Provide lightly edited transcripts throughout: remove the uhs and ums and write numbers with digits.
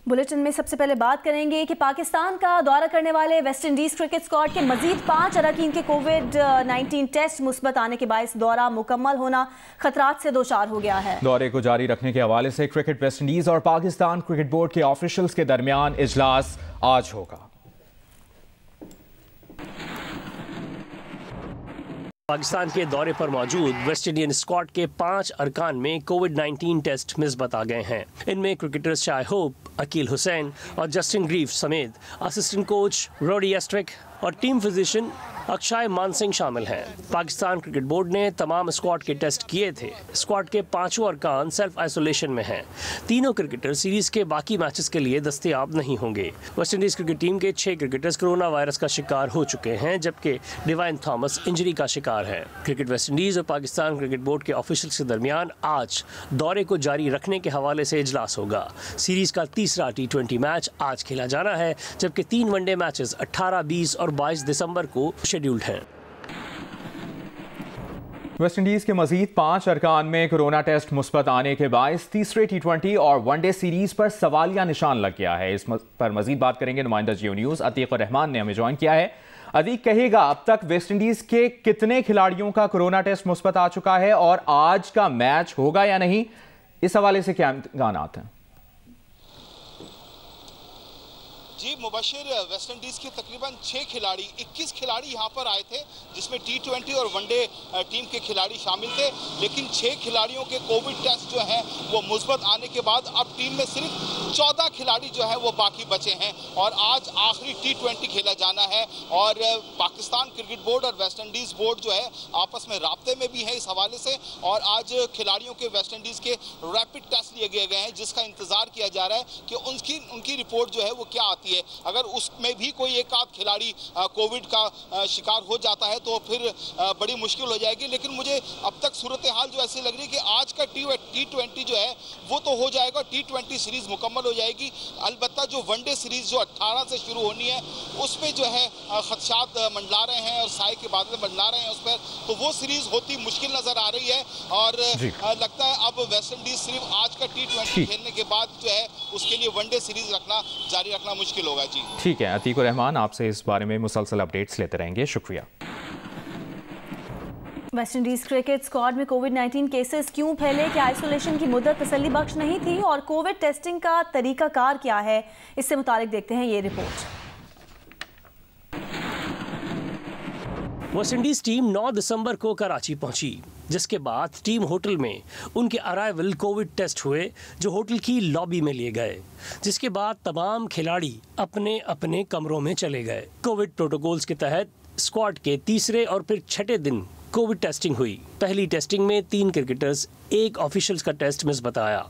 Bulletin में सबसे पहले बात करेंगे कि पाकिस्तान का दौरा करने वाले वेस्ट इंडीज क्रिकेट स्क्वाड के मजीद 5 अरकान के कोविड-19 टेस्ट मुस्बत आने के बायस दौरा मुकम्मल होना खतरात से दोचार हो गया है। दौरे को जारी रखने के हवाले से क्रिकेट वेस्ट इंडीज और पाकिस्तान क्रिकेट बोर्ड के ऑफिशियल्स के दरमियान इजलास आज होगा। पाकिस्तान के दौरे पर मौजूद वेस्ट इंडियन स्क्वाड के 5 अरकान में कोविड-19 टेस्ट मिसबत आ गए हैं। इनमें क्रिकेटर्स शाह होप, अकील हुसैन और जस्टिन ग्रीव समेत असिस्टेंट कोच रोडी एस्ट्रिक और टीम फिजिशियन अक्षय मानसिंह शामिल हैं। पाकिस्तान क्रिकेट बोर्ड ने तमाम स्क्वाड के टेस्ट किए थे। स्क्वाड के 5 अरकान सेल्फ आइसोलेशन में हैं। तीनों क्रिकेटर सीरीज के बाकी मैचेस के लिए दस्तयाब नहीं होंगे। वेस्ट इंडीज क्रिकेट टीम के 6 क्रिकेटर्स कोरोना वायरस का शिकार हो चुके हैं, जबकि डिवाइन थॉमस इंजरी का शिकार है। क्रिकेट वेस्ट इंडीज और पाकिस्तान क्रिकेट बोर्ड के ऑफिशियल्स के दरमियान आज दौरे को जारी रखने के हवाले से इजलास होगा। सीरीज का तीसरा T20 मैच आज खेला जाना है, जबकि 3 वनडे मैचेस 18, 20 और 22 दिसंबर को शेड्यूल्ड हैं। वेस्ट इंडीज के मजीद 5 अरकान में कोरोना टेस्ट मुस्बत आने के बायस तीसरे T20 और वनडे सीरीज पर सवालिया निशान लग गया है। इस पर मजीद बात करेंगे नुमाइंदा जियो न्यूज अतीक रहमान ने हमें ज्वाइन किया है। अतीक, कहेगा अब तक वेस्ट इंडीज के कितने खिलाड़ियों का कोरोना टेस्ट मुस्बत आ चुका है और आज का मैच होगा या नहीं, इस हवाले से क्या इम्कानात हैं? जी मुबशिर, वेस्ट इंडीज के तकरीबन 6 खिलाड़ी 21 खिलाड़ी यहाँ पर आए थे, जिसमें T20 और वनडे टीम के खिलाड़ी शामिल थे। लेकिन 6 खिलाड़ियों के कोविड टेस्ट जो हैं वो मुस्बत आने के बाद अब टीम में सिर्फ 14 खिलाड़ी जो है वो बाकी बचे हैं और आज आखिरी T20 खेला जाना है। और पाकिस्तान क्रिकेट बोर्ड और वेस्ट इंडीज बोर्ड जो है आपस में राब्ते में भी है इस हवाले से। और आज खिलाड़ियों के वेस्ट इंडीज के रैपिड टेस्ट लिए गए हैं, जिसका इंतजार किया जा रहा है कि उनकी रिपोर्ट जो है वो क्या आती है। अगर उसमें भी कोई एक आध खिलाड़ी कोविड का शिकार हो जाता है तो फिर बड़ी मुश्किल हो जाएगी। लेकिन मुझे अब तक सूरत हाल जो ऐसी लग रही है कि आज का T20 जो है वो तो हो जाएगा, T20 सीरीज मुकम्मल हो जाएगी। अलबत्ता जो वनडे सीरीज जो 18 से शुरू होनी है उस पर जो है खदशात मंडला रहे हैं और साए के बादल मंडला रहे हैं उस पर, तो वो सीरीज होती मुश्किल नजर आ रही है। और लगता है अब वेस्ट इंडीज सिर्फ आज का T20 खेलने के बाद जो है उसके लिए वनडे सीरीज जारी रखना मुश्किल होगा। जी ठीक है अतीक रहमान, आपसे इस बारे में मुसलसल अपडेट्स लेते रहेंगे, शुक्रिया। वेस्ट इंडीज क्रिकेट स्क्वाड में कोविड-19 केसेस क्यों फैले, क्या आइसोलेशन की मुद्दत तसल्ली बख्श नहीं थी और कोविड टेस्टिंग का तरीकाकार क्या है, इससे मुतालिक देखते हैं ये रिपोर्ट। वेस्ट इंडीज टीम 9 दिसंबर को कराची पहुंची, जिसके बाद टीम होटल में उनके अराइवल कोविड टेस्ट हुए जो होटल की लॉबी में लिए गए, जिसके बाद तमाम खिलाड़ी अपने अपने कमरों में चले गए। कोविड प्रोटोकॉल्स के तहत स्क्वाड के तीसरे और फिर छठे दिन कोविड टेस्टिंग हुई। पहली टेस्टिंग में 3 क्रिकेटर्स, 1 ऑफिशियल्स का टेस्ट मिसबत आया।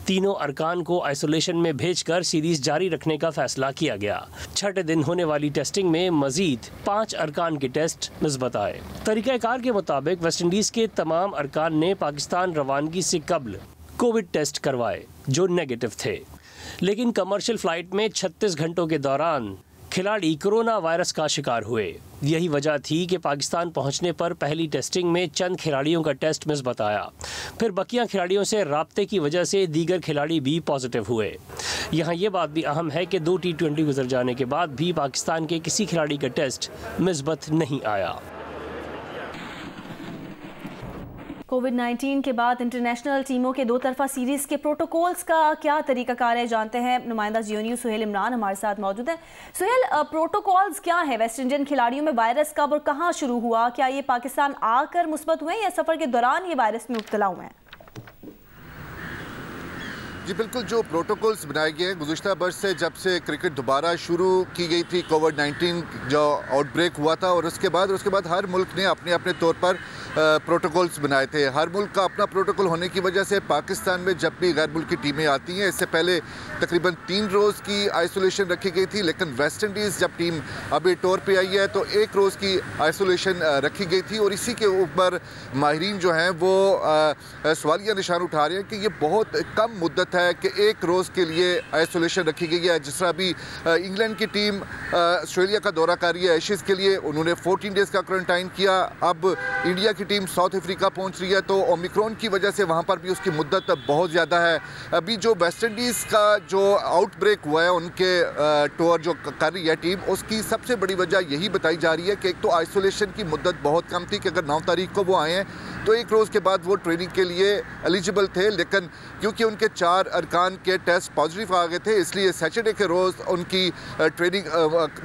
तीनों अरकान को आइसोलेशन में भेजकर सीरीज जारी रखने का फैसला किया गया। छठे दिन होने वाली टेस्टिंग में मजीद 5 अरकान के टेस्ट मिसबत आए। तरीकाकार के मुताबिक वेस्ट इंडीज के तमाम अरकान ने पाकिस्तान रवानगी से कबल कोविड टेस्ट करवाए जो नेगेटिव थे, लेकिन कमर्शियल फ्लाइट में 36 घंटों के दौरान खिलाड़ी कोरोना वायरस का शिकार हुए। यही वजह थी कि पाकिस्तान पहुंचने पर पहली टेस्टिंग में चंद खिलाड़ियों का टेस्ट मिसबत आया, फिर बकिया खिलाड़ियों से राब्ते की वजह से दीगर खिलाड़ी भी पॉजिटिव हुए। यहाँ ये बात भी अहम है कि 2 T20 गुजर जाने के बाद भी पाकिस्तान के किसी खिलाड़ी का टेस्ट मिसबत नहीं आया। कोविड-19 के बाद इंटरनेशनल टीमों के 2 तरफा सीरीज के प्रोटोकॉल्स का क्या तरीकाकार है, जानते हैं। नुमाइंदा जियो न्यूज सुहेल इमरान हमारे साथ मौजूद है। सुहेल, प्रोटोकॉल्स क्या है? वेस्ट इंडियन खिलाड़ियों में वायरस कब और कहां शुरू हुआ? क्या ये पाकिस्तान आकर मुस्बत हुए या सफर के दौरान ये वायरस में मुब्तला हुए हैं? जी बिल्कुल, जो प्रोटोकॉल्स बनाए गए हैं गुज़िश्ता बरस से, जब से क्रिकेट दोबारा शुरू की गई थी, कोविड-19 जो आउटब्रेक हुआ था और उसके बाद हर मुल्क ने अपने अपने तौर पर प्रोटोकॉल्स बनाए थे। हर मुल्क का अपना प्रोटोकॉल होने की वजह से पाकिस्तान में जब भी गैर मुल्की टीमें आती हैं, इससे पहले तकरीबन 3 रोज़ की आइसोलेशन रखी गई थी, लेकिन वेस्ट इंडीज़ जब टीम अभी टूर पे आई है तो 1 रोज़ की आइसोलेशन रखी गई थी। और इसी के ऊपर माहिरीन जो हैं वो सवालिया निशान उठा रहे हैं कि ये बहुत कम मुद्दत है कि 1 रोज़ के लिए आइसोलेशन रखी गई है। जिस तरह अभी इंग्लैंड की टीम ऑस्ट्रेलिया का दौरा कर रही है एशेज़ के लिए, उन्होंने 14 डेज़ का क्वारंटाइन किया। अब इंडिया की की टीम साउथ अफ्रीका पहुंच रही है, तो ओमिक्रॉन की वजह से वहां पर भी उसकी मुद्दत बहुत ज़्यादा है। अभी जो वेस्ट इंडीज़ का जो आउटब्रेक हुआ है उनके टूर जो कर रही है टीम, उसकी सबसे बड़ी वजह यही बताई जा रही है कि एक तो आइसोलेशन की मुद्दत बहुत कम थी कि अगर 9 तारीख को वो आए हैं तो एक रोज़ के बाद वो ट्रेनिंग के लिए एलिजिबल थे, लेकिन क्योंकि उनके 4 अरकान के टेस्ट पॉजिटिव आ गए थे इसलिए सैटरडे के रोज़ उनकी ट्रेनिंग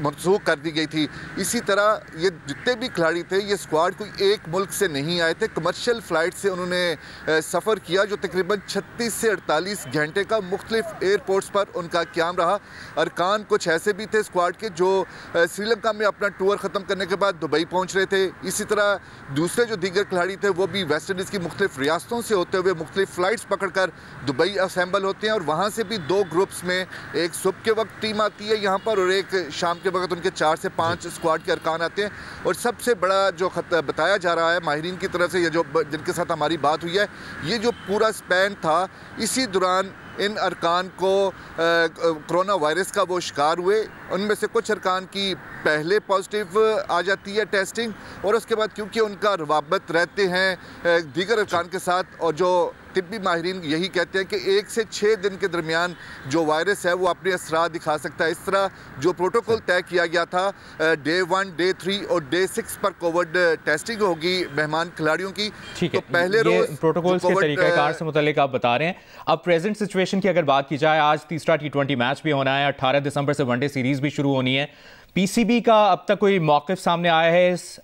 मनसूख कर दी गई थी। इसी तरह ये जितने भी खिलाड़ी थे ये स्क्वाड कोई एक मुल्क से नहीं आए थे, कमर्शियल फ़्लाइट से उन्होंने सफ़र किया जो तकरीबन 36 से 48 घंटे का मुख्तलिफ एयरपोर्ट्स पर उनका क़याम रहा। अरकान कुछ ऐसे भी थे स्क्वाड के जो श्रीलंका में अपना टूर ख़त्म करने के बाद दुबई पहुँच रहे थे। इसी तरह दूसरे जो दीगर खिलाड़ी थे वो भी वेस्ट इंडीज़ की मुख्तलिफ रियासतों से होते हुए मुख्तलिफ फ़्लाइट्स पकड़ कर दुबई असेंबल होते हैं और वहाँ से भी 2 ग्रुप्स में एक सुबह के वक्त टीम आती है यहाँ पर और एक शाम के वक्त उनके 4 से 5 स्क्वाड के अरकान आते हैं। और सबसे बड़ा जो बताया जा रहा है माहिरीन की तरफ से, ये जो जिनके साथ हमारी बात हुई है, ये जो पूरा स्पैन था इसी दौरान इन अरकान को कोरोना वायरस का वो शिकार हुए। उनमें से कुछ अरकान की पहले पॉजिटिव आ जाती है टेस्टिंग और उसके बाद क्योंकि उनका रवाबत रहते हैं दीगर अरकान के साथ और जो तिब्बी माहिरीन यही कहते हैं कि 1 से 6 दिन के दरमियान जो वायरस है वो अपने असरात दिखा सकता है। इस तरह जो प्रोटोकॉल तय किया गया था डे 1, डे 3 और डे 6 पर कोविड टेस्टिंग होगी मेहमान खिलाड़ियों की। तो पहले रोज प्रोटोकॉल के तरीक़ाकार से मुतालिक आप बता रहे हैं। अब प्रेजेंट सिचुएशन की अगर बात की जाए, आज तीसरा T20 मैच भी होना है, 18 दिसंबर से वनडे सीरीज भी शुरू होनी है। पीसीबी का अब तक कोई मौक़िफ़ सामने आया है इस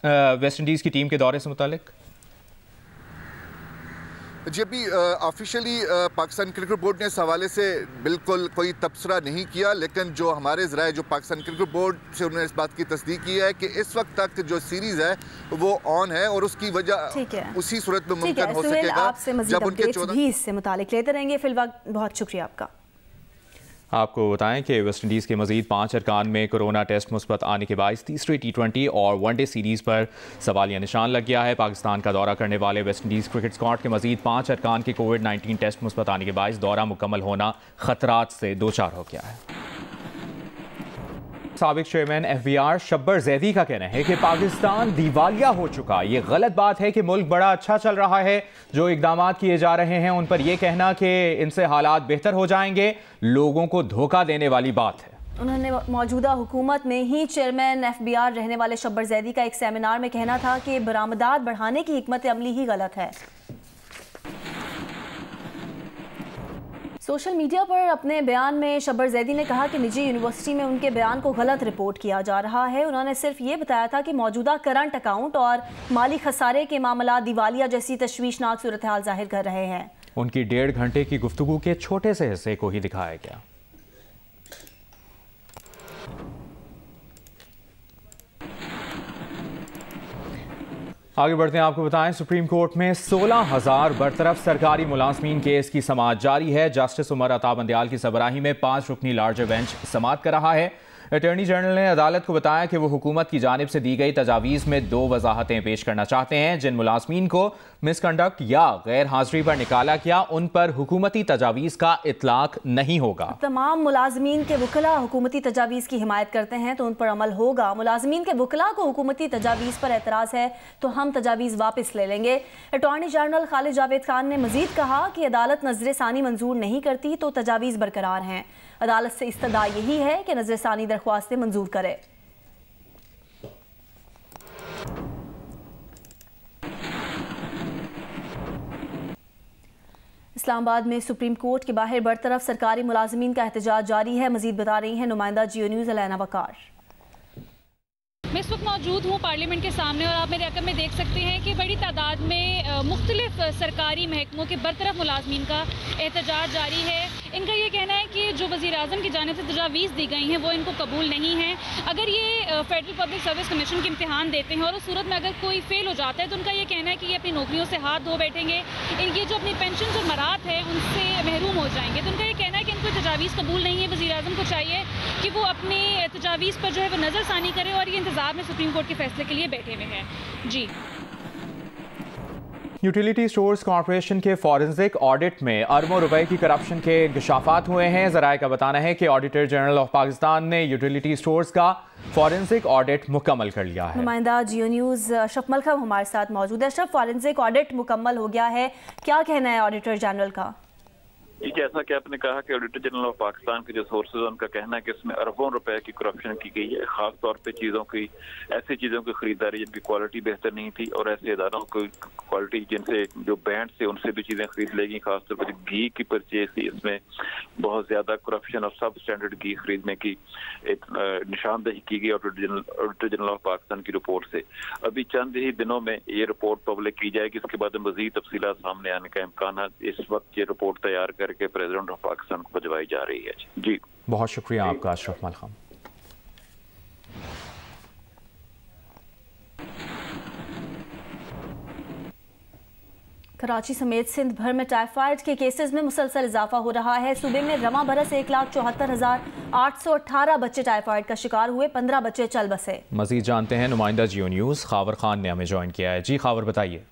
वेस्ट इंडीज़ की टीम के दौरे से मुतालिक? जी अभी ऑफिशियली पाकिस्तान क्रिकेट बोर्ड ने इस हवाले से बिल्कुल कोई तबसरा नहीं किया, लेकिन जो हमारे ज़राए जो पाकिस्तान क्रिकेट बोर्ड से उन्होंने इस बात की तस्दीक की है कि इस वक्त तक जो सीरीज़ है वो ऑन है और उसकी वजह उसी सूरत में मुमकिन हो सकेगा जब उनके 14 इससे मुतालिक लेते रहेंगे। फिलहाल बहुत शुक्रिया आपका। आपको बताएं कि वेस्ट इंडीज़ के मजीद 5 अरकान में कोरोना टेस्ट मुस्बत आने के बायस तीसरी T20 और वनडे सीरीज़ पर सवालिया निशान लग गया है। पाकिस्तान का दौरा करने वाले वेस्ट इंडीज़ क्रिकेट स्क्वाड के मजीद 5 अरकान के कोविड-19 टेस्ट मुस्बत आने के बायस दौरा मुकम्मल होना खतरात से दो चार हो गया है। साबिक चेयरमैन FBR शब्बर जैदी का कहना है कि पाकिस्तान दिवालिया हो चुका। ये गलत बात है कि मुल्क बड़ा अच्छा चल रहा है, जो इकदाम किए जा रहे हैं उन पर यह कहना कि इनसे हालात बेहतर हो जाएंगे लोगों को धोखा देने वाली बात है। उन्होंने मौजूदा हुकूमत में ही चेयरमैन FBR रहने वाले शब्बर जैदी का एक सेमिनार में कहना था कि बरामदात बढ़ाने की हिकमत अमली ही गलत है। सोशल मीडिया पर अपने बयान में शब्बर जैदी ने कहा कि निजी यूनिवर्सिटी में उनके बयान को गलत रिपोर्ट किया जा रहा है। उन्होंने सिर्फ ये बताया था कि मौजूदा करंट अकाउंट और माली खसारे के मामला दिवालिया जैसी तशवीशनाक सूरत हाल जाहिर कर रहे हैं। उनकी 1.5 घंटे की गुफ्तगू के छोटे से हिस्से को ही दिखाया गया। आगे बढ़ते हैं, आपको बताएं सुप्रीम कोर्ट में 16,000 बरतरफ सरकारी मुलाजमीन केस की समाअत जारी है। जस्टिस उमर अता बंदयाल की सरबराही में 5 रुकनी लार्जर बेंच समाअत कर रहा है। अटॉर्नी जनरल ने अदालत को बताया कि वो हुकूमत की जानिब से दी गई तजावीज़ में 2 वजाहतें पेश करना चाहते हैं। जिन मुलाजमीन को मिसकंडक्ट या गैर हाजिरी पर निकाला गया उन पर हुकूमती तजावीज़ का इतलाक नहीं होगा। तमाम मुलाजमीन के वकला हुकूमती तजावीज़ की हिमायत करते हैं तो उन पर अमल होगा। मुलाजमीन के वकला को हुकूमती तजावीज़ पर एतराज़ है तो हम तजावीज़ वापस ले लेंगे। अटॉर्नी जनरल खालिद जावेद खान ने मजीद कहा कि अदालत नजर सानी मंजूर नहीं करती तो तजावीज़ बरकरार हैं। अदालत से इस्तदा यही है कि नजर सानी दरख्वास्तें मंजूर करे। इस्लामाबाद में सुप्रीम कोर्ट के बाहर बरतरफ सरकारी मुलाजमीन का एहतजाज जारी है। मजीद बता रही हैं नुमाइंदा जियो न्यूज़ अलैना वकार। मैं इस वक्त मौजूद हूँ पार्लियामेंट के सामने और आप मेरे रकम में देख सकते हैं कि बड़ी तादाद में मुख्तलिफ सरकारी महकमों के बरतरफ मुलाजमीन का एहतजाज जारी है। इनका ये कहना है कि जो वज़ीर आज़म की जानिब से तजावीज़ दी गई हैं वो इनको कबूल नहीं है। अगर ये फेडरल पब्लिक सर्विस कमीशन के इम्तिहान देते हैं और उस सूरत में अगर कोई फेल हो जाता है तो उनका ये कहना है कि ये अपनी नौकरियों से हाथ धो बैठेंगे। इनकी जो अपनी पेंशन और मरात है उनसे महरूम हो जाएंगे। तो उनका ये कहना है कि इनको तजावीज़ कबूल नहीं है। वज़ीर आज़म को चाहिए कि वो अपनी तजावीज़ पर जो है वो नज़रसानी करे और ये इंतज़ार में सुप्रीम कोर्ट के फैसले के लिए बैठे हुए हैं। जी यूटिलिटी स्टोर्स कॉर्पोरेशन के फॉरेंसिक ऑडिट में अरबों रुपए की करप्शन के इंकशाफात हुए हैं। ज़राए का बताना है कि ऑडिटर जनरल ऑफ पाकिस्तान ने यूटिलिटी स्टोर्स का फॉरेंसिक ऑडिट मुकम्मल कर लिया है। नुमाइंदा जियो न्यूज़ अशरफ मलखम हमारे साथ मौजूद है। अशरफ, फॉरेंसिक ऑडिट मुकम्मल हो गया है, क्या कहना है ऑडिटर जनरल का? जैसा कि आपने कहा कि ऑडिटर जनरल ऑफ पाकिस्तान के जो सोर्सेज हैं उनका कहना है कि इसमें अरबों रुपए की करप्शन की गई है, खास तौर पे ऐसी चीज़ों की खरीदारी जिनकी क्वालिटी बेहतर नहीं थी और ऐसे इदारों की क्वालिटी जिनसे जो बैंड से उनसे भी चीज़ें खरीद लेगी। खासतौर पर घी की परचेज थी, इसमें बहुत ज़्यादा करप्शन और सब स्टैंडर्ड घी खरीदने की एक निशानदेही की गई ऑडिटर जनरल ऑफ पाकिस्तान की रिपोर्ट से। अभी चंद ही दिनों में ये रिपोर्ट पब्लिक की जाएगी, इसके बाद मज़ीद तफसीलात सामने आने का इम्कान है। इस वक्त ये रिपोर्ट तैयार करके प्रेसिडेंट ऑफ पाकिस्तान को भिजवाई जा रही है। जी बहुत शुक्रिया आपका अशरफ मलखम। कराची समेत सिंध भर में टाइफाइड के केसेस में मुसलसल इजाफा हो रहा है। सूबे में रवा बरस 1,74,818 बच्चे टाइफाइड का शिकार हुए, 15 बच्चे चल बसे। मजीद जानते हैं नुमाइंदा जियो न्यूज़ खावर खान ने हमें ज्वाइन किया है। जी खावर, बताइए।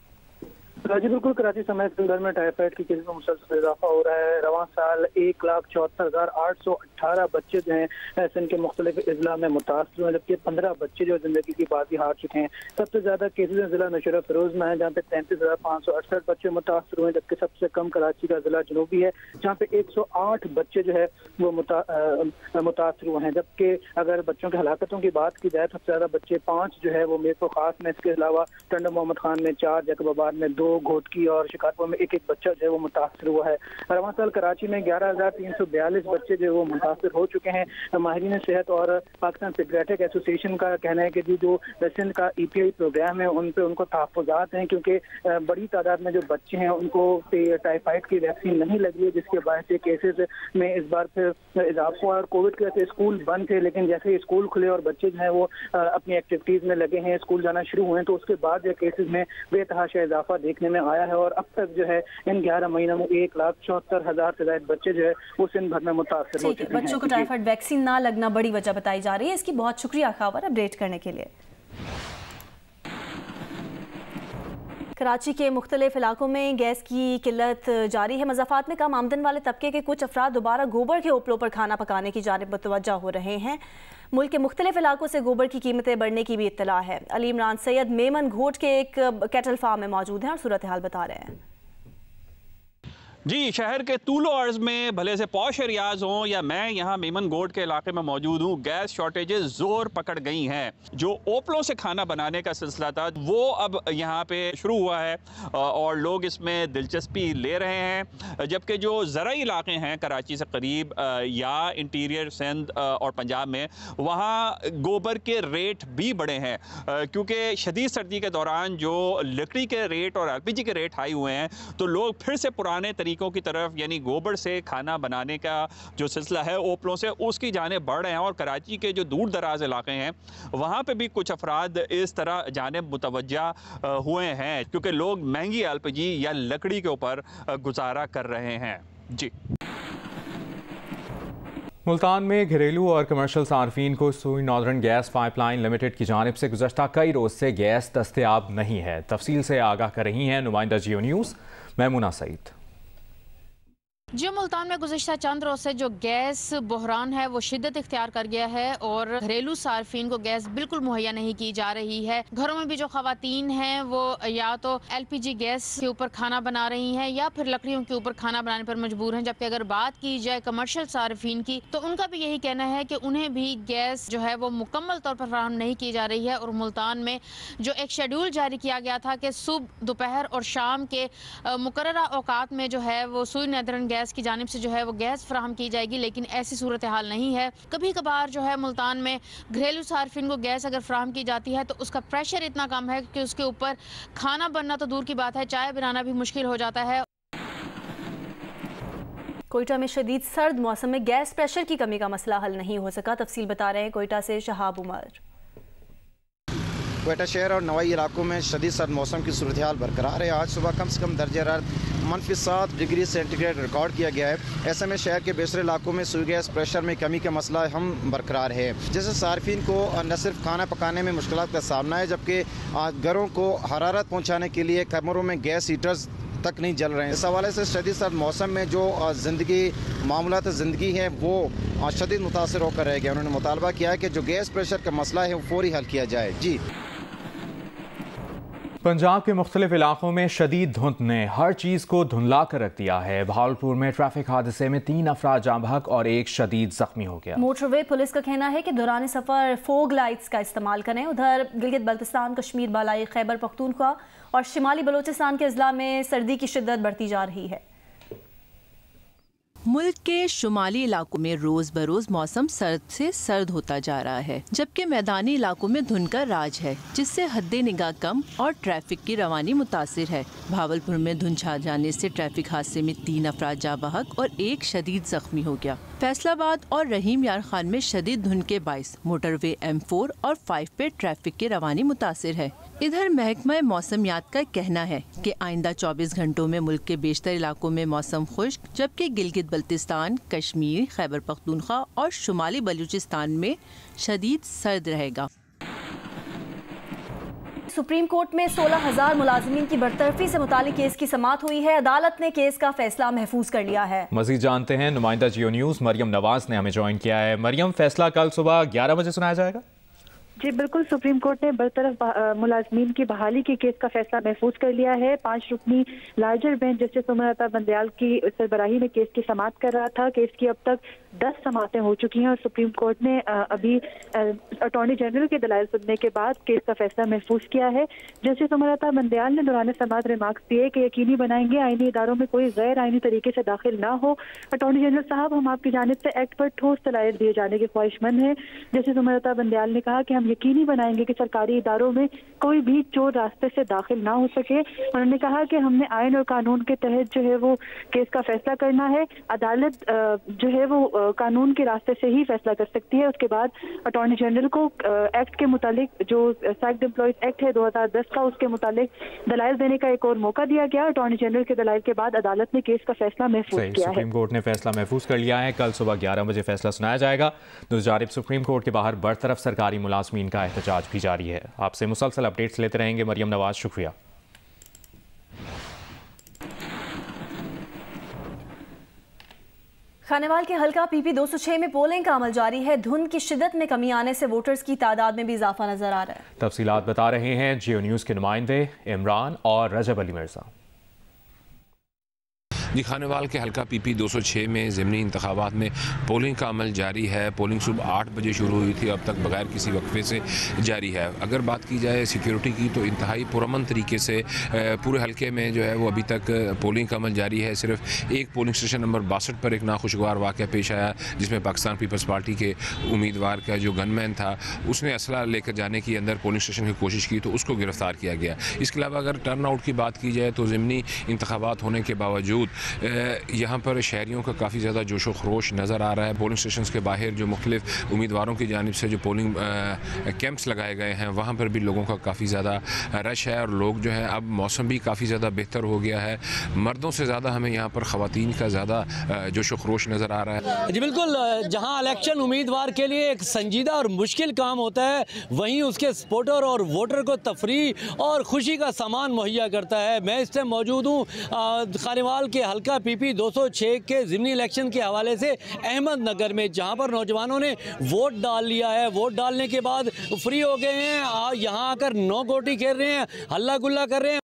जी बिल्कुल, कराची समेत सिंध भर में टाइफाइड के केसेस में मुसलसल इजाफा हो रहा है। रवां साल 1,74,818 बच्चे जो हैं सिंध के मुख्तलिफ अजला में मुतासर हुए, जबकि 15 बच्चे जो जिंदगी की बाजी हार चुके हैं। सबसे ज्यादा केसेज जिला नशर फिरोज में है, जहाँ पे 33,568 बच्चे मुतासर हुए, जबकि सबसे कम कराची का जिला जनूबी है, जहाँ पे 108 बच्चे जो है वो मुतासर हुए हैं। जबकि अगर बच्चों की हलाकतों की बात की जाए तो सबसे ज्यादा बच्चे 5 जो है वो मीरपुर खास में, इसके अलावा टंडा मोहम्मद खान में 4, जैकबाबाद में 2, घोटकी और शिकारपुर में एक बच्चा जो है वो मुतासर हुआ है। रवां साल कराची में 11,342 बच्चे जो है वो मुतासर हो चुके हैं। माहिरीन सेहत और पाकिस्तान पीडियाट्रिक एसोसिएशन का कहना है कि जो सिंध का EPI प्रोग्राम है उन पे उनको तहफ़्फ़ुज़ात हैं, क्योंकि बड़ी तादाद में जो बच्चे हैं उनको टाइफाइड की वैक्सीन नहीं लगी है, जिसके बायस से केसेस में इस बार फिर इजाफा हुआ। और कोविड की वजह से स्कूल बंद थे, लेकिन जैसे ही स्कूल खुले और बच्चे जो है वो अपनी एक्टिविटीज़ में लगे हैं, स्कूल जाना शुरू हुए, तो उसके बाद जो केसेस में बेतहाशा इजाफा देखने में आया है। और अब तक जो है इन 11 महीनों में 1,74,000 से ज्यादा बच्चे जो है वो सिंध भर में मुतासर हो चुके हैं। बच्चों को टाइफाइड वैक्सीन ना लगना बड़ी वजह बताई जा रही है। इसकी बहुत शुक्रिया खबर अपडेट करने के लिए। कराची के मुख्तलिफ इलाकों में गैस की किल्लत जारी है। मज़ाफ़ात में कम आमदन वाले तबके के कुछ अफराद दोबारा गोबर के उपलों पर खाना पकाने की जानिब मुतवज्जा हो रहे हैं। मुल्क के मुख्तलिफ इलाकों से गोबर की कीमतें बढ़ने की भी इत्तला है। अली इमरान सैयद मेमन घोट के एक कैटल फार्म में मौजूद हैं और सूरत हाल बता रहे हैं। जी, शहर के तूलो अर्ज में भले से पॉश एरियाज हों या मैं यहाँ मेमन गोट के इलाके में मौजूद हूँ, गैस शॉर्टेजेस जोर पकड़ गई हैं। जो ओपलों से खाना बनाने का सिलसिला था वो अब यहाँ पे शुरू हुआ है और लोग इसमें दिलचस्पी ले रहे हैं, जबकि जो ज़राई इलाके हैं कराची से करीब या इंटीरियर सिंध और पंजाब में, वहाँ गोबर के रेट भी बढ़े हैं, क्योंकि शदीद सर्दी के दौरान जो लकड़ी के रेट और LPG के रेट हाई हुए हैं, तो लोग फिर से पुराने की तरफ यानी गोबर से खाना बनाने का जो सिलसिला है ओपलों से, उसकी जानिब बढ़ रहे हैं। और कराची के जो दूर दराज इलाके हैं वहाँ पे भी कुछ अफराद इस तरह जानिब मुतवज्जा हुए हैं, क्योंकि लोग महंगी LPG या लकड़ी के ऊपर गुजारा कर रहे हैं। जी, मुल्तान में घरेलू और कमर्शियल सार्फिन को सुई नॉर्दर्न गैस पाइपलाइन लिमिटेड की जानिब से गुज़श्ता कई रोज़ से गैस दस्तयाब नहीं है। तफसील से आगाह कर रही हैं नुमाइंदा जियो न्यूज़ मैमुना सईद। जियो मुल्तान में गुज़श्ता चंद रोज़ से जो गैस बहरान है वो शिद्दत इख्तियार कर गया है और घरेलू सार्फिन को गैस बिल्कुल मुहैया नहीं की जा रही है। घरों में भी जो ख़वातीन हैं वो या तो LPG गैस के ऊपर खाना बना रही हैं या फिर लकड़ियों के ऊपर खाना बनाने पर मजबूर हैं। जबकि अगर बात की जाए कमर्शियल सार्फिन की तो उनका भी यही कहना है कि उन्हें भी गैस जो है वो मुकम्मल तौर पर फराहम नहीं की जा रही है। और मुल्तान में जो एक शेड्यूल जारी किया गया था कि सुबह, दोपहर और शाम के मुकर्ररा औकात में जो है वो सुई नॉर्दर्न गैस की जानिब से जो है वो गैस फराहम की जाएगी, लेकिन ऐसी सूरत हाल नहीं है। कभी कभार जो है मुल्तान में घरेलू सार्फिन को गैस अगर फराहम की जाती है तो उसका प्रेशर इतना कम है कि उसके ऊपर खाना बनना तो दूर की बात है, चाय बनाना भी मुश्किल हो जाता है। कोयटा में शदीद सर्द मौसम में गैस प्रेशर की कमी का मसला हल नहीं हो सका। तफसील बता रहे हैं कोयटा से शहाब उमर। क्वेटा शहर और नवाई इलाकों में शदीद सर्द मौसम की सूरत हाल बरकरार है। आज सुबह कम से कम दर्जा हरारत -7 डिग्री सेंटीग्रेड रिकॉर्ड किया गया है। ऐसे में शहर के बेशतर इलाकों में सुई गैस प्रेशर में कमी का मसला हम बरकरार है, जिससे सार्फिन को न सिर्फ खाना पकाने में मुश्किलात का सामना है, जबकि घरों को हरारत पहुँचाने के लिए कमरों में गैस हीटर्स तक नहीं जल रहे हैं। इस हवाले से शदीद सर्द मौसम में जो ज़िंदगी मामलात ज़िंदगी है वो शदीद मुतासर होकर रह गया। उन्होंने मुतालबा किया है कि जो गैस प्रेशर का मसला है वो फौरी हल किया जाए। जी, पंजाब के मुख्तलिफ इलाकों में शदीद धुंध ने हर चीज़ को धुंधला कर रख दिया है। भावलपुर में ट्रैफिक हादसे में 3 अफराद जाँ बहक और 1 शदीद जख्मी हो गया। मोटरवे पुलिस का कहना है कि दौरान सफ़र फोग लाइट्स का इस्तेमाल करें। उधर गिलगित बल्तिस्तान, कश्मीर, बालाई खैबर पख्तूनख्वा और शिमाली बलोचिस्तान के अजला में सर्दी की शिद्दत बढ़ती जा रही है। मुल्क के शुमाली इलाकों में रोज बरोज मौसम सर्द से सर्द होता जा रहा है, जबकि मैदानी इलाकों में धुंध का राज है, जिससे हद्दे निगाह कम और ट्रैफिक की रवानी मुतासिर है। भावलपुर में धुंध छा जाने से ट्रैफिक हादसे में 3 अफराद जाँ बहक और 1 शदीद जख्मी हो गया। फैसलाबाद और रहीम यार खान में शदीद धुंध के बाइस मोटरवे M4 और 5 पे ट्रैफिक की रवानी मुतासिर है। इधर महकमा मौसमियात का कहना है कि आइंदा 24 घंटों में मुल्क के बेशतर इलाकों में मौसम खुश्क, जबकि गिलगित बल्तिस्तान, कश्मीर, खैबर पख्तूनख्वा और शुमाली बलूचिस्तान में शदीद सर्द रहेगा। सुप्रीम कोर्ट में 16,000 मुलाजिमीन की बरतरफी से मुतालिक केस की समाअत हुई है। अदालत ने केस का फैसला महफूज कर लिया है। मजीद जानते हैं, नुमाइंदा जियो न्यूज़ मरियम नवाज ने हमें ज्वाइन किया है। मरियम, फैसला कल सुबह 11 बजे सुनाया जाएगा? जी बिल्कुल, सुप्रीम कोर्ट ने बरतरफ मुलाजमीन की बहाली के केस का फैसला महफूज कर लिया है। 5 रुकनी larger bench justice Umar Ata Bandial की सरबराही में केस की समाअत कर रहा था। केस की अब तक 10 समाअतें हो चुकी हैं और सुप्रीम कोर्ट ने अभी अटॉर्नी जनरल के दलाइल सुनने के बाद केस का फैसला महफूज किया है। जस्टिस उमर अता बंदयाल ने दौरान समाअत रिमार्क्स दिए कि यकीनी बनाएंगे आईनी इदारों में कोई गैर आईनी तरीके से दाखिल ना हो। अटॉर्नी जनरल साहब, हम आपकी जानिब से एक्ट पर ठोस दलाइल दिए जाने के ख्वाहिशमंद हैं। जस्टिस उमर अता बंदयाल ने कहा कि हम यकीनी बनाएंगे कि सरकारी इदारों में कोई भी चोर रास्ते से दाखिल ना हो सके। उन्होंने कहा कि हमने आयन और कानून के तहत जो है वो केस का फैसला करना है। अदालत जो है वो कानून के रास्ते से ही फैसला कर सकती है। उसके बाद अटॉर्नी जनरल को एक्ट के मुतालिक जो सैक्ड एम्प्लॉयज एक्ट है 2010 का, उसके मुतालिक दलाइल देने का एक और मौका दिया गया। अटॉर्नी जनरल के दलाइल के बाद अदालत ने केस का फैसला महफूज किया है। सुप्रीम कोर्ट ने फैसला महफूज कर लिया है। कल सुबह 11 बजे फैसला सुनाया जाएगा। दूसरी जानिब सुप्रीम कोर्ट के बाहर बरतरफ सरकारी मुलाजमीन का एहतजाज भी जारी है। आपसे मुसलसल अपडेट्स लेते रहेंगे। मरियम नवाज, शुक्रिया। खानेवाल के हल्का PP 206 में पोलिंग का अमल जारी है। धुंध की शिद्दत में कमी आने से वोटर्स की तादाद में भी इजाफा नजर आ रहा है। तफसीलात बता रहे हैं जियो न्यूज़ के नुमाइंदे इमरान और रजब अली मिर्जा। जी, खानेवाल के हल्का PP 206 में ज़िमनी इंतखाबात में पोलिंग का अमल जारी है। पोलिंग सुबह 8 बजे शुरू हुई थी, अब तक बगैर किसी वक्फे से जारी है। अगर बात की जाए सिक्योरिटी की तो इंतहाई पुरअमन तरीके से पूरे हल्के में जो है वो अभी तक पोलिंग का अमल जारी है। सिर्फ एक पोलिंग स्टेशन नंबर 62 पर एक नाखुशगवार वाक़या पेश आया, जिसमें पाकिस्तान पीपल्स पार्टी के उम्मीदवार का जो गनमैन था उसने असला लेकर जाने की अंदर पोलिंग स्टेशन की कोशिश की तो उसको गिरफ्तार किया गया। इसके अलावा अगर टर्न आउट की बात की जाए तो ज़िमनी इंतखाबात होने के बावजूद यहाँ पर शहरियों का काफ़ी ज़्यादा जोश व खरोश नज़र आ रहा है। पोलिंग स्टेशन के बाहर जो मुख्तलिफ उम्मीदवारों की जानिब से जो पोलिंग कैंप्स लगाए गए हैं वहाँ पर भी लोगों का काफ़ी ज़्यादा रश है और लोग जो है, अब मौसम भी काफ़ी ज़्यादा बेहतर हो गया है। मर्दों से ज़्यादा हमें यहाँ पर ख़वातीन का ज़्यादा जोश व खरोश नज़र आ रहा है। जी बिल्कुल, जहाँ इलेक्शन उम्मीदवार के लिए एक संजीदा और मुश्किल काम होता है, वहीं उसके सपोर्टर और वोटर को तफरी और खुशी का सामान मुहैया करता है। मैं इस टाइम मौजूद हूँ खानेवाल के हल्का PP 206 के ज़िमनी इलेक्शन के हवाले से अहमदनगर में, जहां पर नौजवानों ने वोट डाल लिया है। वोट डालने के बाद फ्री हो गए हैं, यहाँ आकर नौ गोटी खेल रहे हैं, हल्ला गुल्ला कर रहे हैं।